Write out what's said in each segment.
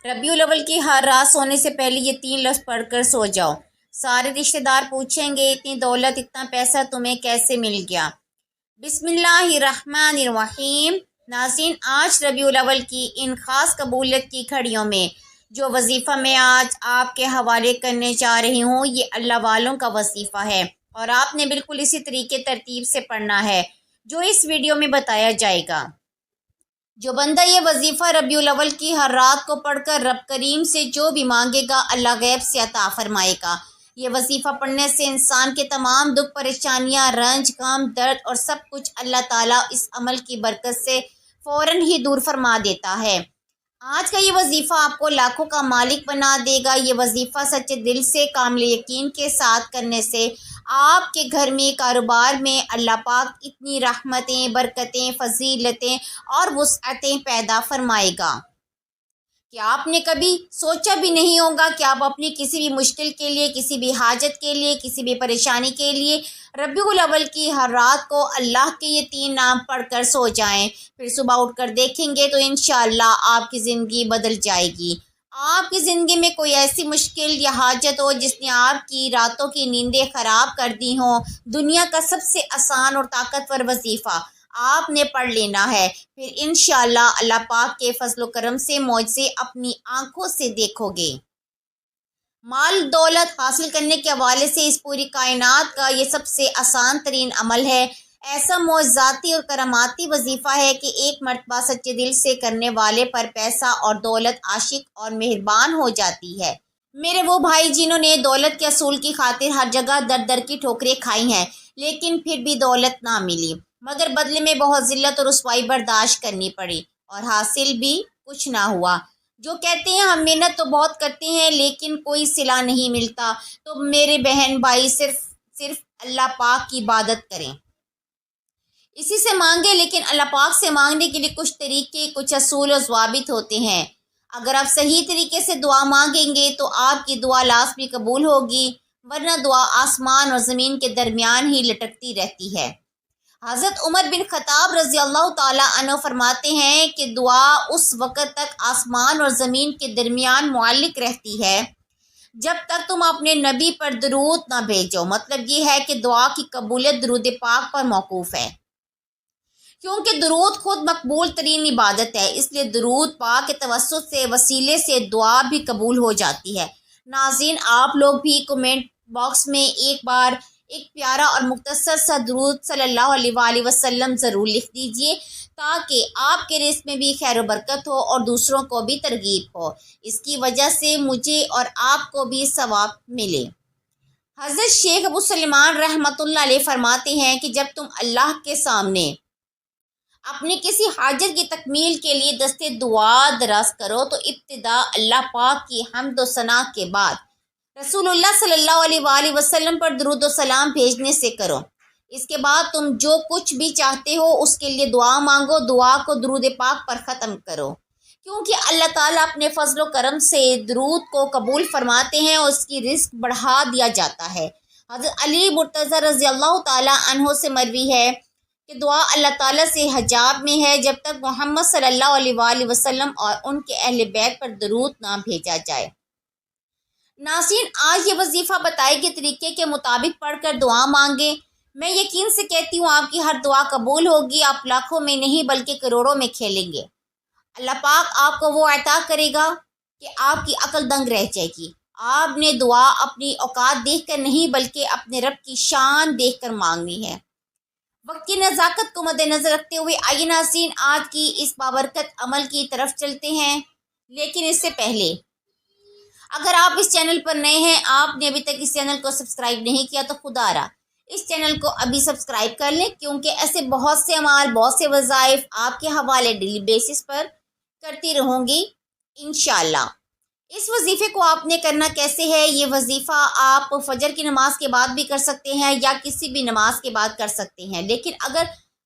ربیع الاول کی ہر رات سونے سے پہلے یہ 3 لفظ پڑھ کر سو جاؤ۔ سارے رشتہ دار پوچھیں گے اتنی دولت اتنا پیسہ تمہیں کیسے مل گیا؟ بسم اللہ الرحمن الرحیم۔ ناظرین، آج ربیع الاول کی ان خاص قبولیت کی گھڑیوں میں جو وظیفہ میں آج آپ کے حوالے کرنے جا رہی ہوں، یہ اللہ والوں کا وظیفہ ہے اور آپ نے بالکل اسی طریقے ترتیب سے پڑھنا ہے جو اس ویڈیو میں بتایا جائے گا۔ جو بندہ یہ وظیفہ ربیع الاول کی ہر رات کو پڑھ کر رب کریم سے جو بھی مانگے گا، اللہ غیب سے عطا فرمائے گا۔ یہ وظیفہ پڑھنے سے انسان کے تمام دکھ پریشانیاں، رنج، غم، درد اور سب کچھ اللہ تعالیٰ اس عمل کی برکت سے فوراً ہی دور فرما دیتا ہے۔ آج کا یہ وظیفہ آپ کو لاکھوں کا مالک بنا دے گا۔ یہ وظیفہ سچے دل سے کامل یقین کے ساتھ کرنے سے آپ کے گھر میں، کاروبار میں اللہ پاک اتنی رحمتیں، برکتیں، فضیلتیں اور وسعتیں پیدا فرمائے گا کہ آپ نے کبھی سوچا بھی نہیں ہوگا کہ آپ اپنی کسی بھی مشکل کے لیے، کسی بھی حاجت کے لیے، کسی بھی پریشانی کے لیے ربیع الاول کی ہر رات کو اللہ کے یہ 3 نام پڑھ کر سو جائیں۔ پھر صبح اٹھ کر دیکھیں گے تو انشاءاللہ آپ کی زندگی بدل جائے گی۔ آپ کی زندگی میں کوئی ایسی مشکل یا حاجت ہو جس نے آپ کی راتوں کی نیندیں خراب کر دی ہوں، دنیا کا سب سے آسان اور طاقتور وظیفہ آپ نے پڑھ لینا ہے۔ پھر انشاءاللہ اللہ پاک کے فضل و کرم سے معجزے اپنی آنکھوں سے دیکھو گے۔ مال دولت حاصل کرنے کے حوالے سے اس پوری کائنات کا یہ سب سے آسان ترین عمل ہے۔ ایسا معجزاتی اور کراماتی وظیفہ ہے کہ ایک مرتبہ سچے دل سے کرنے والے پر پیسہ اور دولت عاشق اور مہربان ہو جاتی ہے۔ میرے وہ بھائی جنہوں نے دولت کے اصول کی خاطر ہر جگہ در در کی ٹھوکریں کھائی ہیں، لیکن پھر بھی دولت نہ ملی، مگر بدلے میں بہت ذلت اور رسوائی برداشت کرنی پڑی اور حاصل بھی کچھ نہ ہوا۔ جو کہتے ہیں ہم محنت تو بہت کرتے ہیں لیکن کوئی صلہ نہیں ملتا، تو میرے بہن بھائی صرف اللہ پاک کی عبادت کریں، اسی سے مانگیں، لیکن اللہ پاک سے مانگنے کے لیے کچھ طریقے، کچھ اصول و ضوابط ہوتے ہیں۔ اگر آپ صحیح طریقے سے دعا مانگیں گے تو آپ کی دعا لازمی قبول ہوگی، ورنہ دعا آسمان اور زمین کے درمیان ہی لٹکتی رہتی ہے۔ حضرت عمر بن خطاب رضی اللہ تعالیٰ عنہ فرماتے ہیں کہ دعا اس وقت تک آسمان اور زمین کے درمیان معلق رہتی ہے جب تک تم اپنے نبی پر درود نہ بھیجو۔ مطلب یہ ہے کہ دعا کی قبولیت درود پاک پر موقوف ہے، کیونکہ درود خود مقبول ترین عبادت ہے، اس لیے درود پاک کے توسط سے، وسیلے سے دعا بھی قبول ہو جاتی ہے۔ ناظرین، آپ لوگ بھی کمنٹ باکس میں ایک بار ایک پیارا اور مختصر سا درود صلی اللہ علیہ وآلہ وسلم ضرور لکھ دیجئے تاکہ آپ کے رزق میں بھی خیر و برکت ہو اور دوسروں کو بھی ترغیب ہو۔ اس کی وجہ سے مجھے اور آپ کو بھی ثواب ملے۔ حضرت شیخ ابو سلیمان رحمۃ اللہ علیہ فرماتے ہیں کہ جب تم اللہ کے سامنے اپنی کسی حاجت کی تکمیل کے لیے دست دعا دراز کرو تو ابتدا اللہ پاک کی حمد و ثنا کے بعد رسول اللہ صلی اللہ علیہ وآلہ وسلم پر درود و سلام بھیجنے سے کرو۔ اس کے بعد تم جو کچھ بھی چاہتے ہو اس کے لیے دعا مانگو، دعا کو درود پاک پر ختم کرو، کیونکہ اللہ تعالیٰ اپنے فضل و کرم سے درود کو قبول فرماتے ہیں اور اس کی رزق بڑھا دیا جاتا ہے۔ حضرت علی مرتضیٰ رضی اللہ تعالیٰ عنہ سے مروی ہے کہ دعا اللہ تعالیٰ سے حجاب میں ہے جب تک محمد صلی اللہ علیہ وآلہ وسلم اور ان کے اہل بیت پر درود نہ بھیجا جائے۔ ناظرین، آج یہ وظیفہ بتائے گئے طریقے کے مطابق پڑھ کر دعا مانگیں۔ میں یقین سے کہتی ہوں آپ کی ہر دعا قبول ہوگی، آپ لاکھوں میں نہیں بلکہ کروڑوں میں کھیلیں گے۔ اللہ پاک آپ کو وہ عطا کرے گا کہ آپ کی عقل دنگ رہ جائے گی۔ آپ نے دعا اپنی اوقات دیکھ کر نہیں بلکہ اپنے رب کی شان دیکھ کر مانگنی ہے۔ وقت کی نزاکت کو مد نظر رکھتے ہوئے آئیے ناظرین آج کی اس بابرکت عمل کی طرف چلتے ہیں، لیکن اس سے پہلے اگر آپ اس چینل پر نئے ہیں، آپ نے ابھی تک اس چینل کو سبسکرائب نہیں کیا تو خدا را اس چینل کو ابھی سبسکرائب کر لیں، کیونکہ ایسے بہت سے اعمال، بہت سے وظائف آپ کے حوالے ڈیلی بیسس پر کرتی رہوں گی انشاءاللہ۔ اس وظیفے کو آپ نے کرنا کیسے ہے؟ یہ وظیفہ آپ فجر کی نماز کے بعد بھی کر سکتے ہیں یا کسی بھی نماز کے بعد کر سکتے ہیں، لیکن اگر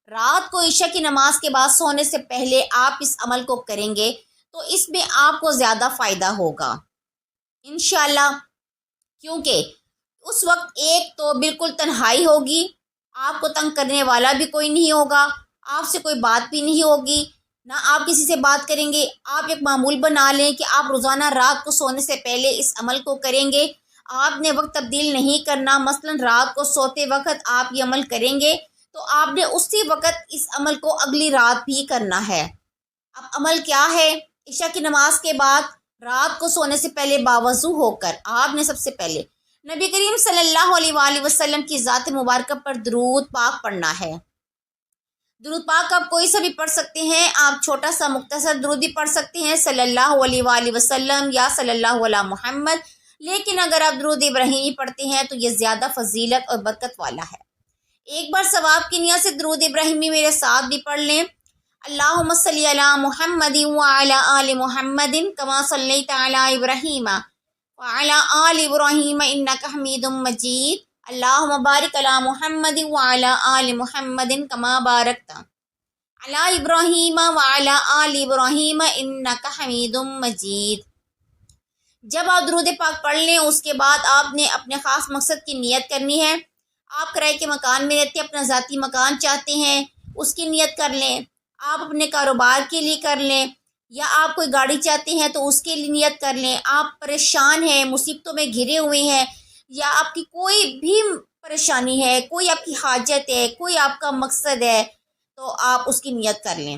رات کو عشاء کی نماز کے بعد سونے سے پہلے آپ اس عمل کو کریں گے تو اس میں آپ کو زیادہ فائدہ ہوگا انشاءاللہ، کیونکہ اس وقت ایک تو بالکل تنہائی ہوگی، آپ کو تنگ کرنے والا بھی کوئی نہیں ہوگا، آپ سے کوئی بات بھی نہیں ہوگی، نہ آپ کسی سے بات کریں گے۔ آپ ایک معمول بنا لیں کہ آپ روزانہ رات کو سونے سے پہلے اس عمل کو کریں گے۔ آپ نے وقت تبدیل نہیں کرنا، مثلا رات کو سوتے وقت آپ یہ عمل کریں گے تو آپ نے اسی وقت اس عمل کو اگلی رات بھی کرنا ہے۔ اب عمل کیا ہے؟ عشاء کی نماز کے بعد رات کو سونے سے پہلے باوضو ہو کر آپ نے سب سے پہلے نبی کریم صلی اللہ علیہ وآلہ وسلم کی ذات مبارکہ پر درود پاک پڑھنا ہے۔ درود پاک آپ کوئی سا بھی پڑھ سکتے ہیں، آپ چھوٹا سا مختصر درود بھی پڑھ سکتے ہیں، صلی اللہ علیہ وآلہ وسلم یا صلی اللہ علیہ محمد، لیکن اگر آپ درود ابراہیمی پڑھتے ہیں تو یہ زیادہ فضیلت اور برکت والا ہے۔ ایک بار ثواب کی نیت سے درود ابراہیمی میرے ساتھ بھی پڑھ لیں۔ اللہم صلی علی محمد وعلی آل محمد کما صلیت علی ابراہیم وعلی آل ابراہیم انک حمید مجید۔ اللہم بارک علی محمد وعلی آل محمد کما بارکت علی ابراہیم وعلی آل ابراہیم انک حمید مجید۔ جب آپ درود پاک پڑھ لیں اس کے بعد آپ نے اپنے خاص مقصد کی نیت کرنی ہے۔ آپ کرائے کے مکان میں رہتے ہیں، اپنا ذاتی مکان چاہتے ہیں، اس کی نیت کر لیں۔ آپ اپنے کاروبار کے لیے کر لیں، یا آپ کوئی گاڑی چاہتے ہیں تو اس کے لیے نیت کر لیں۔ آپ پریشان ہیں، مصیبتوں میں گھرے ہوئے ہیں، یا آپ کی کوئی بھی پریشانی ہے، کوئی آپ کی حاجت ہے، کوئی آپ کا مقصد ہے، تو آپ اس کی نیت کر لیں،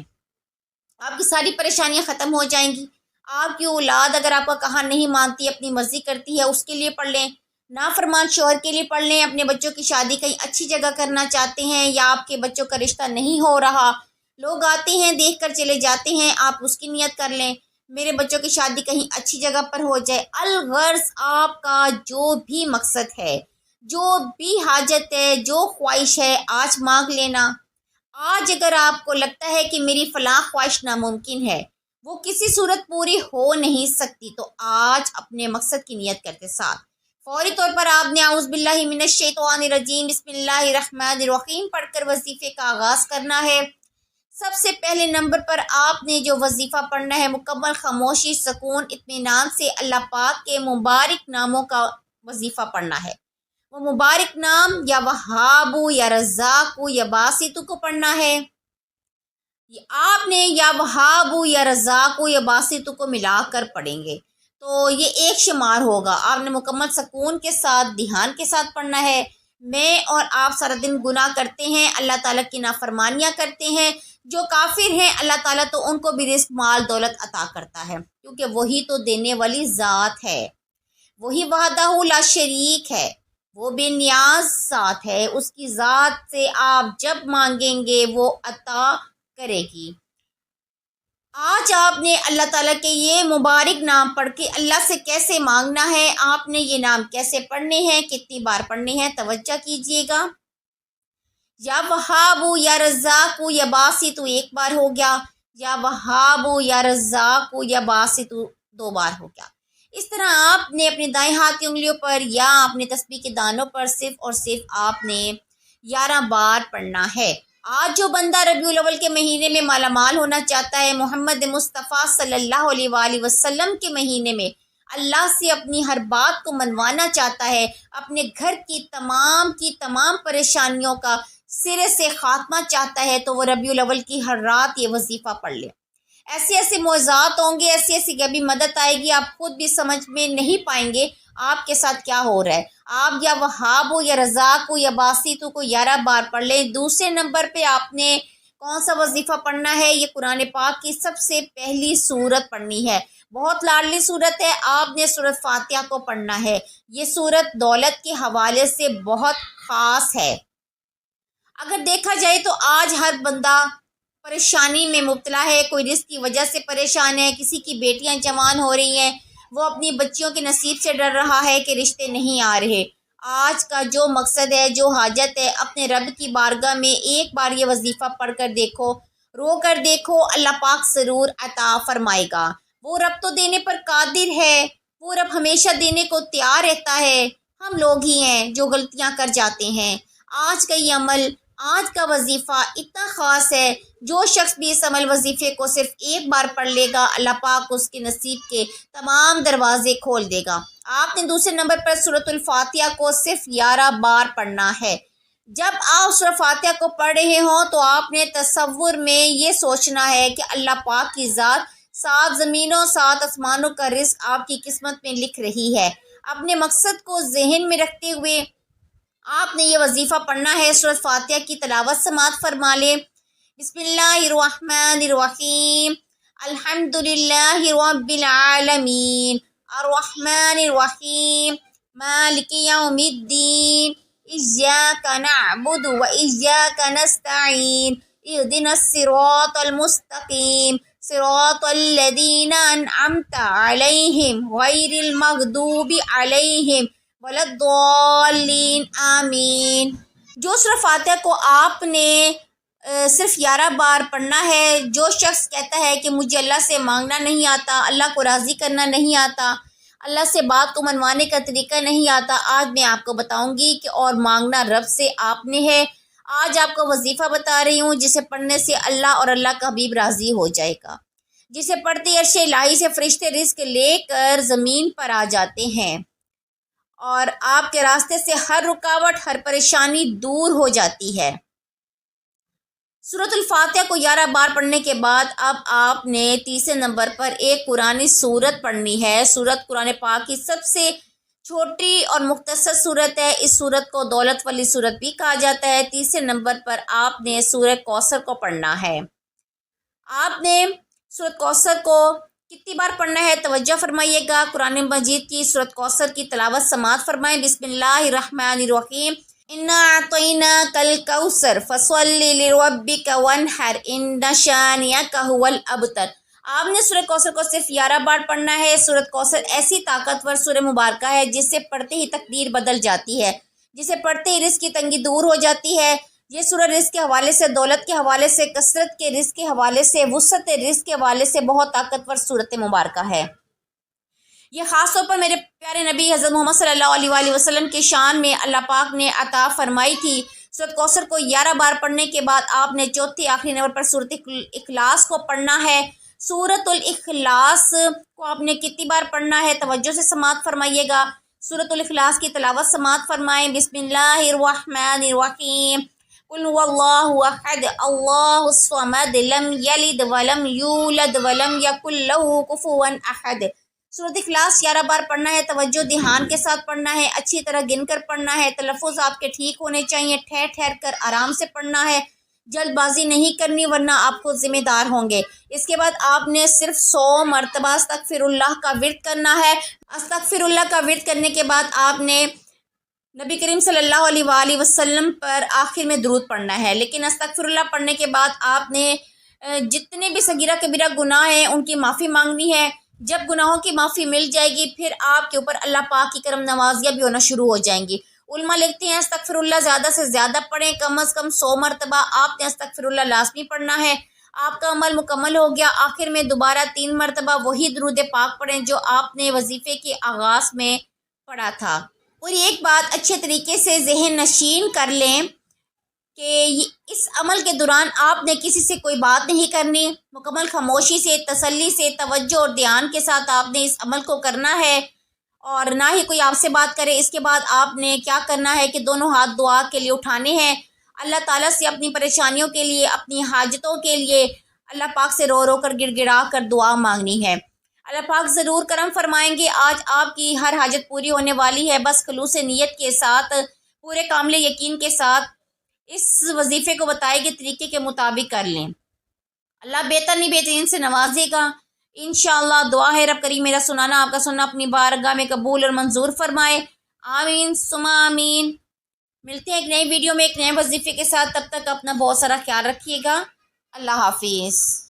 آپ کی ساری پریشانیاں ختم ہو جائیں گی۔ آپ کی اولاد اگر آپ کا کہا نہیں مانتی، اپنی مرضی کرتی ہے، اس کے لیے پڑھ لیں۔ نافرمان شوہر کے لیے پڑھ لیں۔ اپنے بچوں کی شادی کہیں اچھی جگہ کرنا چاہتے ہیں، یا آپ کے بچوں کا رشتہ نہیں ہو رہا، لوگ آتے ہیں دیکھ کر چلے جاتے ہیں، آپ اس کی نیت کر لیں، میرے بچوں کی شادی کہیں اچھی جگہ پر ہو جائے۔ الغرض آپ کا جو بھی مقصد ہے، جو بھی حاجت ہے، جو خواہش ہے، آج مانگ لینا۔ آج اگر آپ کو لگتا ہے کہ میری فلاں خواہش ناممکن ہے، وہ کسی صورت پوری ہو نہیں سکتی، تو آج اپنے مقصد کی نیت کرتے ساتھ فوری طور پر آپ نے اعوذ باللہ من الشیطان الرجیم بسم اللہ الرحمن الرحیم پڑھ کر وظیفے کا آغاز کرنا ہے۔ سب سے پہلے نمبر پر آپ نے جو وظیفہ پڑھنا ہے، مکمل خاموشی، سکون، اطمینان سے اللہ پاک کے مبارک ناموں کا وظیفہ پڑھنا ہے۔ وہ مبارک نام یا وہاب یا رزاق یا باسط کو پڑھنا ہے۔ آپ نے یا وہاب یا رزاق یا باسط کو ملا کر پڑھیں گے تو یہ ایک شمار ہوگا۔ آپ نے مکمل سکون کے ساتھ، دھیان کے ساتھ پڑھنا ہے۔ میں اور آپ سارا دن گناہ کرتے ہیں، اللہ تعالیٰ کی نافرمانیاں کرتے ہیں۔ جو کافر ہیں اللہ تعالیٰ تو ان کو بھی رزق، مال، دولت عطا کرتا ہے، کیونکہ وہی تو دینے والی ذات ہے، وہی وحدہ لا شریک ہے، وہ بے نیاز ذات ہے۔ اس کی ذات سے آپ جب مانگیں گے وہ عطا کرے گی۔ آج آپ نے اللہ تعالیٰ کے یہ مبارک نام پڑھ کے اللہ سے کیسے مانگنا ہے، آپ نے یہ نام کیسے پڑھنے ہیں، کتنی بار پڑھنے ہیں، توجہ کیجئے گا۔ یا وہاب یا رزاق یا باسط ایک بار ہو گیا، یا وہاب یا رزاق یا باسط 2 بار ہو گیا۔ اس طرح آپ نے اپنے دائیں ہاتھ کی انگلیوں پر یا اپنے تسبیح کے دانوں پر صرف اور صرف آپ نے 11 بار پڑھنا ہے۔ آج جو بندہ ربیع الاول کے مہینے میں مالا مال ہونا چاہتا ہے، محمد مصطفیٰ صلی اللہ علیہ وآلہ وسلم کے مہینے میں اللہ سے اپنی ہر بات کو منوانا چاہتا ہے، اپنے گھر کی تمام پریشانیوں کا سرے سے خاتمہ چاہتا ہے، تو وہ ربیع الاول کی ہر رات یہ وظیفہ پڑھ لے۔ ایسے معجزات ہوں گے، ایسی کبھی مدد آئے گی، آپ خود بھی سمجھ میں نہیں پائیں گے آپ کے ساتھ کیا ہو رہا ہے۔ آپ یا وہاب یا رزاق یا باسط کو 11 بار پڑھ لیں۔ دوسرے نمبر پہ آپ نے کون سا وظیفہ پڑھنا ہے؟ یہ قرآن پاک کی سب سے پہلی سورت پڑھنی ہے، بہت لاڈلی سورت ہے، آپ نے سورت فاتحہ کو پڑھنا ہے۔ یہ سورت دولت کے حوالے سے بہت خاص ہے۔ اگر دیکھا جائے تو آج ہر بندہ پریشانی میں مبتلا ہے، کوئی رزق کی وجہ سے پریشان ہے، کسی کی بیٹیاں جوان ہو رہی ہیں، وہ اپنی بچیوں کے نصیب سے ڈر رہا ہے کہ رشتے نہیں آ رہے۔ آج کا جو مقصد ہے، جو حاجت ہے، اپنے رب کی بارگاہ میں ایک بار یہ وظیفہ پڑھ کر دیکھو، رو کر دیکھو، اللہ پاک ضرور عطا فرمائے گا۔ وہ رب تو دینے پر قادر ہے، وہ رب ہمیشہ دینے کو تیار رہتا ہے، ہم لوگ ہی ہیں جو غلطیاں کر جاتے ہیں۔ آج کا یہ عمل، آج کا وظیفہ اتنا خاص ہے، جو شخص بھی اس عمل وظیفے کو صرف ایک بار پڑھ لے گا، اللہ پاک اس کے نصیب کے تمام دروازے کھول دے گا۔ آپ نے دوسرے نمبر پر سورۃ الفاتحہ کو صرف 11 بار پڑھنا ہے۔ جب آپ سورہ فاتحہ کو پڑھ رہے ہوں تو آپ نے تصور میں یہ سوچنا ہے کہ اللہ پاک کی ذات 7 زمینوں 7 آسمانوں کا رزق آپ کی قسمت میں لکھ رہی ہے۔ اپنے مقصد کو ذہن میں رکھتے ہوئے آپ نے یہ وظیفہ پڑھنا ہے۔ سورۃ فاتحہ کی تلاوت سماعت فرما لیں۔ بسم اللہ الرحمن الرحیم، الحمد للہ رب العالمین، الرحمن الرحیم، مالک یوم الدین، ایاک نعبد و ایاک نستعین، اہدنا الصراط المستقیم، صراط الذین انعمت علیہم غیر المغضوب علیہم ولا الضالین، آمین۔ جو سورہ فاتحہ کو آپ نے صرف 11 بار پڑھنا ہے، جو شخص کہتا ہے کہ مجھے اللہ سے مانگنا نہیں آتا، اللہ کو راضی کرنا نہیں آتا، اللہ سے بات کو منوانے کا طریقہ نہیں آتا، آج میں آپ کو بتاؤں گی کہ اور مانگنا رب سے آپ نے ہے۔ آج آپ کو وظیفہ بتا رہی ہوں جسے پڑھنے سے اللہ اور اللہ کا حبیب راضی ہو جائے گا، جسے پڑھتے عرش الہی سے فرشتے رزق لے کر زمین پر آ جاتے ہیں اور آپ کے راستے سے ہر رکاوٹ، ہر پریشانی دور ہو جاتی ہے۔ سورۃ الفاتحہ کو 11 بار پڑھنے کے بعد اب آپ نے تیسرے نمبر پر ایک قرآنی سورت پڑھنی ہے۔ سورت قرآن پاک کی سب سے چھوٹی اور مختصر سورت ہے۔ اس سورت کو دولت والی سورت بھی کہا جاتا ہے۔ تیسرے نمبر پر آپ نے سورہ کوثر کو پڑھنا ہے۔ آپ نے سورۃ کوثر کو کتنی بار پڑھنا ہے توجہ فرمائیے گا۔ قرآن مجید کی سورۃ کوثر کی تلاوت سماعت فرمائیں۔ بسم اللہ الرحمن الرحیم، انا اعطیناک الکوثر فصلی لربک وانحر ان شانئک ھو الابتر۔ آپ نے سورہ کوثر کو صرف 11 بار پڑھنا ہے۔ سورۃ کوثر ایسی طاقتور سورہ مبارکہ ہے جسے پڑھتے ہی تقدیر بدل جاتی ہے، جسے پڑھتے ہی رزق کی تنگی دور ہو جاتی ہے۔ یہ سورہ رزق کے حوالے سے، دولت کے حوالے سے، کثرت کے رزق کے حوالے سے، وسعت رزق کے حوالے سے بہت طاقتور سورت مبارکہ ہے۔ یہ خاص طور پر میرے پیارے نبی حضرت محمد صلی اللہ علیہ وآلہ وسلم کے شان میں اللہ پاک نے عطا فرمائی تھی۔ سورۃ کوثر کو 11 بار پڑھنے کے بعد آپ نے چوتھی آخری نمبر پر سورۃ الاخلاص کو پڑھنا ہے۔ سورۃ الاخلاص کو آپ نے کتنی بار پڑھنا ہے توجہ سے سماعت فرمائیے گا۔ سورۃ الاخلاص کی تلاوت سماعت فرمائیں۔ بسم اللہ الرحمن الرحیم، قل هو اللہ احد اللہ الصمد لم یلد ولم یولد ولم یکن لہ کفوا احد۔ سورۃ اخلاص 11 بار پڑھنا ہے، توجہ دھیان کے ساتھ پڑھنا ہے، اچھی طرح گن کر پڑھنا ہے، تلفظ آپ کے ٹھیک ہونے چاہیے، ٹھہر ٹھہر کر آرام سے پڑھنا ہے، جلد بازی نہیں کرنی ورنہ آپ خود ذمہ دار ہوں گے۔ اس کے بعد آپ نے صرف 100 مرتبہ استغفر اللہ کا ورد کرنا ہے۔ استغفر اللہ کا ورد کرنے کے بعد آپ نے نبی کریم صلی اللہ علیہ وآلہ وسلم پر آخر میں درود پڑھنا ہے۔ لیکن استغفر اللہ پڑھنے کے بعد آپ نے جتنے بھی صغیرہ کبیرہ گناہ ہیں ان کی معافی مانگنی ہے۔ جب گناہوں کی معافی مل جائے گی پھر آپ کے اوپر اللہ پاک کی کرم نوازیاں بھی ہونا شروع ہو جائیں گی۔ علماء لکھتے ہیں استغفر اللہ زیادہ سے زیادہ پڑھیں، کم از کم 100 مرتبہ آپ نے استغفر اللہ لازمی پڑھنا ہے۔ آپ کا عمل مکمل ہو گیا۔ آخر میں دوبارہ 3 مرتبہ وہی درود پاک پڑھیں جو آپ نے وظیفے کے آغاز میں پڑھا تھا۔ اور ایک بات اچھے طریقے سے ذہن نشین کر لیں کہ اس عمل کے دوران آپ نے کسی سے کوئی بات نہیں کرنی، مکمل خاموشی سے، تسلی سے، توجہ اور دھیان کے ساتھ آپ نے اس عمل کو کرنا ہے اور نہ ہی کوئی آپ سے بات کرے۔ اس کے بعد آپ نے کیا کرنا ہے کہ دونوں ہاتھ دعا کے لیے اٹھانے ہیں، اللہ تعالیٰ سے اپنی پریشانیوں کے لیے، اپنی حاجتوں کے لیے اللہ پاک سے رو رو کر گڑ گڑا کر دعا مانگنی ہے۔ اللہ پاک ضرور کرم فرمائیں گے۔ آج آپ کی ہر حاجت پوری ہونے والی ہے، بس خلوص نیت کے ساتھ، پورے کامل یقین کے ساتھ اس وظیفے کو بتائے گئے طریقے کے مطابق کر لیں۔ اللہ بہتر نہیں بہترین سے نوازے گا انشاءاللہ۔ دعا ہے رب کریم میرا سنانا آپ کا سننا اپنی بارگاہ میں قبول اور منظور فرمائے، آمین ثم آمین۔ ملتے ہیں ایک نئی ویڈیو میں ایک نئے وظیفے کے ساتھ، تب تک اپنا بہت سارا خیال رکھیے گا۔ اللہ حافظ۔